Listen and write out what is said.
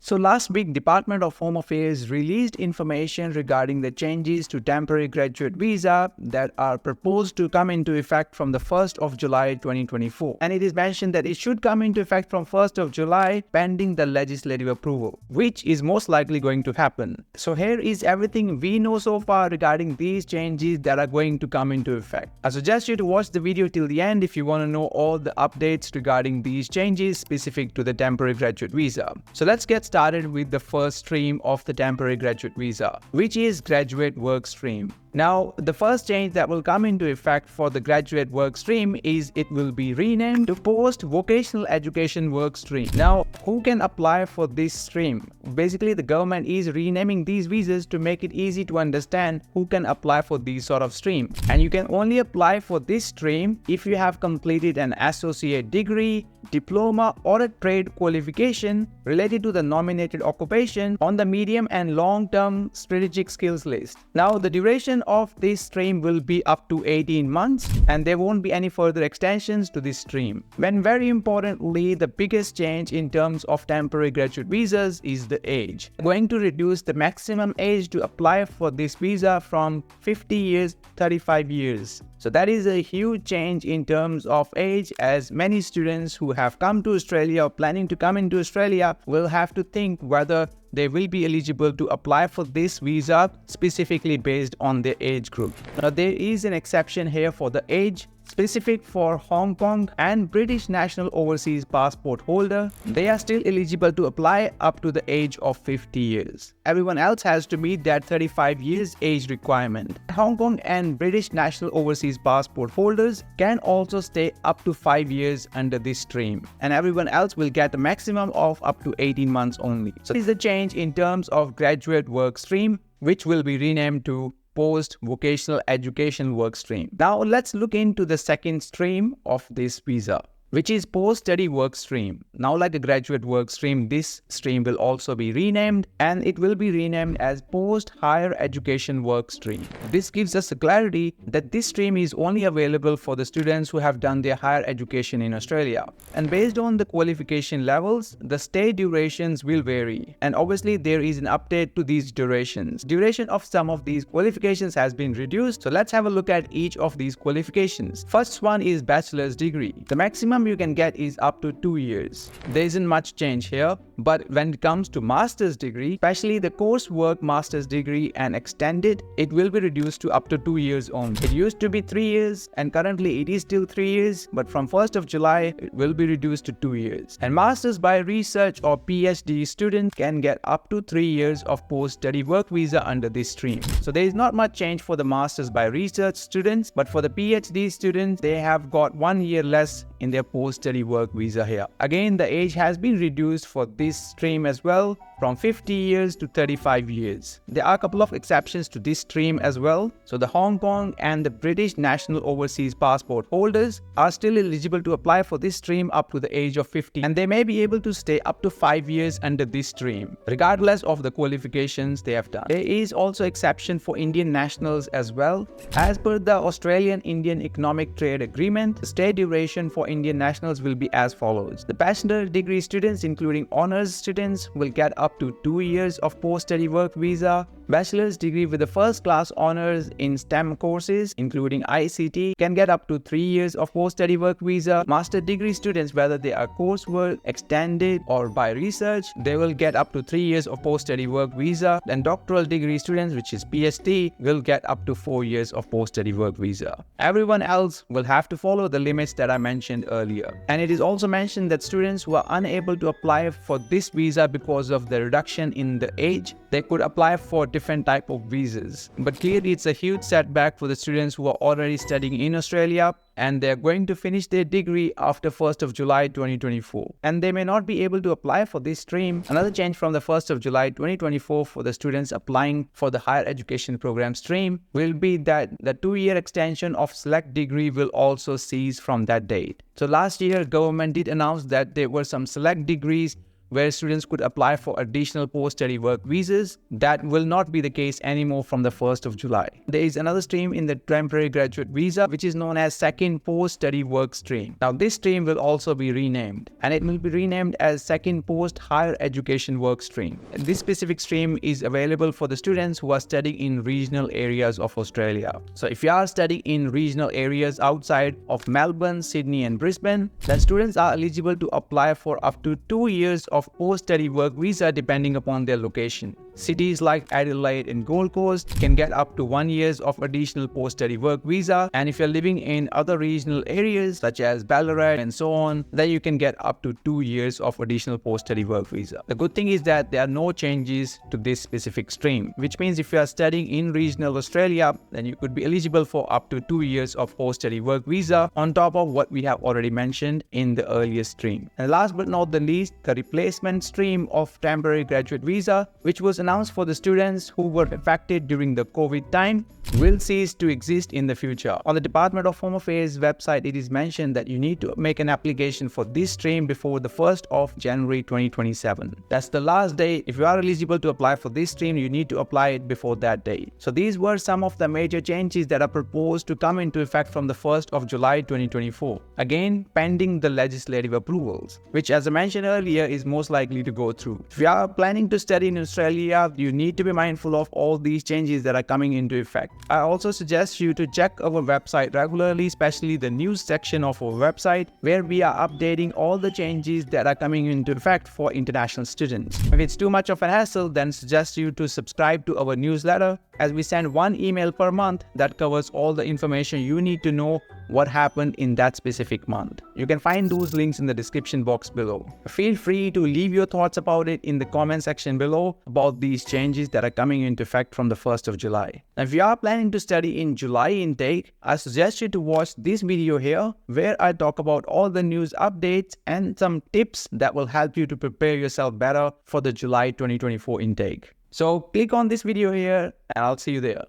So last week, Department of Home Affairs released information regarding the changes to temporary graduate visa that are proposed to come into effect from the 1st of July 2024. And it is mentioned that it should come into effect from 1st of July pending the legislative approval, which is most likely going to happen. So here is everything we know so far regarding these changes that are going to come into effect. I suggest you to watch the video till the end if you want to know all the updates regarding these changes specific to the temporary graduate visa. So let's get started with the first stream of the temporary graduate visa, which is graduate work stream. Now, the first change that will come into effect for the graduate work stream is it will be renamed to post vocational education work stream. Now, who can apply for this stream? Basically, the government is renaming these visas to make it easy to understand who can apply for these sort of stream. And you can only apply for this stream if you have completed an associate degree, diploma, or a trade qualification related to the nominated occupation on the medium and long-term strategic skills list. Now, the duration of this stream will be up to 18 months and there won't be any further extensions to this stream. And very importantly, the biggest change in terms of temporary graduate visas is the age. Going to reduce the maximum age to apply for this visa from 50 years to 35 years. So that is a huge change in terms of age, as many students who have come to Australia or planning to come into Australia will have to think whether they will be eligible to apply for this visa specifically based on their age group. Now, there is an exception here for the age specific for Hong Kong and British national overseas passport holder. They are still eligible to apply up to the age of 50 years. Everyone else has to meet that 35 years age requirement. Hong Kong and British national overseas passport holders can also stay up to 5 years under this stream, and everyone else will get a maximum of up to 18 months only. So this is the change in terms of graduate work stream, which will be renamed to post-vocational education work stream. Now let's look into the second stream of this visa, which is post-study work stream. Now, like a graduate work stream, this stream will also be renamed, and it will be renamed as post-higher education work stream. This gives us a clarity that this stream is only available for the students who have done their higher education in Australia. And based on the qualification levels, the stay durations will vary. And obviously, there is an update to these durations. Duration of some of these qualifications has been reduced. So let's have a look at each of these qualifications. First one is bachelor's degree. The maximum you can get is up to 2 years. There isn't much change here, but when it comes to master's degree, especially the coursework master's degree and extended, it will be reduced to up to 2 years only. It used to be 3 years and currently it is still 3 years, but from 1st of July, it will be reduced to 2 years. And master's by research or PhD students can get up to 3 years of post-study work visa under this stream. So there is not much change for the master's by research students, but for the PhD students, they have got 1 year less in their post-study work visa here. Again, the age has been reduced for this stream as well, from 50 years to 35 years. There are a couple of exceptions to this stream as well. So the Hong Kong and the British national overseas passport holders are still eligible to apply for this stream up to the age of 50, and they may be able to stay up to 5 years under this stream, regardless of the qualifications they have done. There is also exception for Indian nationals as well. As per the Australian-Indian Economic Trade Agreement, the stay duration for Indian nationals will be as follows. The bachelor degree students, including honors students, will get up to 2 years of post-study work visa. Bachelor's degree with the first class honors in STEM courses, including ICT, can get up to 3 years of post-study work visa. Master degree students, whether they are coursework, extended, or by research, they will get up to 3 years of post-study work visa. And doctoral degree students, which is PhD, will get up to 4 years of post-study work visa. Everyone else will have to follow the limits that I mentioned earlier. And it is also mentioned that students who are unable to apply for this visa because of the reduction in the age, they could apply for different type of visas. But clearly, it's a huge setback for the students who are already studying in Australia and they're going to finish their degree after 1st of July 2024. And they may not be able to apply for this stream. Another change from the 1st of July 2024 for the students applying for the higher education program stream will be that the 2-year extension of select degree will also cease from that date. So last year, government did announce that there were some select degrees where students could apply for additional post-study work visas. That will not be the case anymore from the 1st of July. There is another stream in the temporary graduate visa, which is known as second post-study work stream. Now, this stream will also be renamed, and it will be renamed as second post-higher education work stream. This specific stream is available for the students who are studying in regional areas of Australia. So if you are studying in regional areas outside of Melbourne, Sydney and Brisbane, then students are eligible to apply for up to 2 years of post-study work visa depending upon their location. Cities like Adelaide and Gold Coast can get up to 1 year of additional post-study work visa, and if you're living in other regional areas such as Ballarat and so on, then you can get up to 2 years of additional post-study work visa. The good thing is that there are no changes to this specific stream, which means if you are studying in regional Australia, then you could be eligible for up to 2 years of post-study work visa on top of what we have already mentioned in the earlier stream. And last but not the least, the replacement stream of temporary graduate visa, which was announced for the students who were affected during the COVID time, will cease to exist in the future. On the Department of Home Affairs website, it is mentioned that you need to make an application for this stream before the 1st of January 2027. That's the last day. If you are eligible to apply for this stream, you need to apply it before that date. So these were some of the major changes that are proposed to come into effect from the 1st of July 2024. Again, pending the legislative approvals, which as I mentioned earlier is most likely to go through. If you are planning to study in Australia, you need to be mindful of all these changes that are coming into effect. I also suggest you to check our website regularly, especially the news section of our website, where we are updating all the changes that are coming into effect for international students. If it's too much of a hassle, then suggest you to subscribe to our newsletter, as we send one email per month that covers all the information you need to know what happened in that specific month. You can find those links in the description box below. Feel free to leave your thoughts about it in the comment section below about these changes that are coming into effect from the 1st of July. Now, if you are planning to study in July intake, I suggest you to watch this video here, where I talk about all the news updates and some tips that will help you to prepare yourself better for the July 2024 intake. So click on this video here and I'll see you there.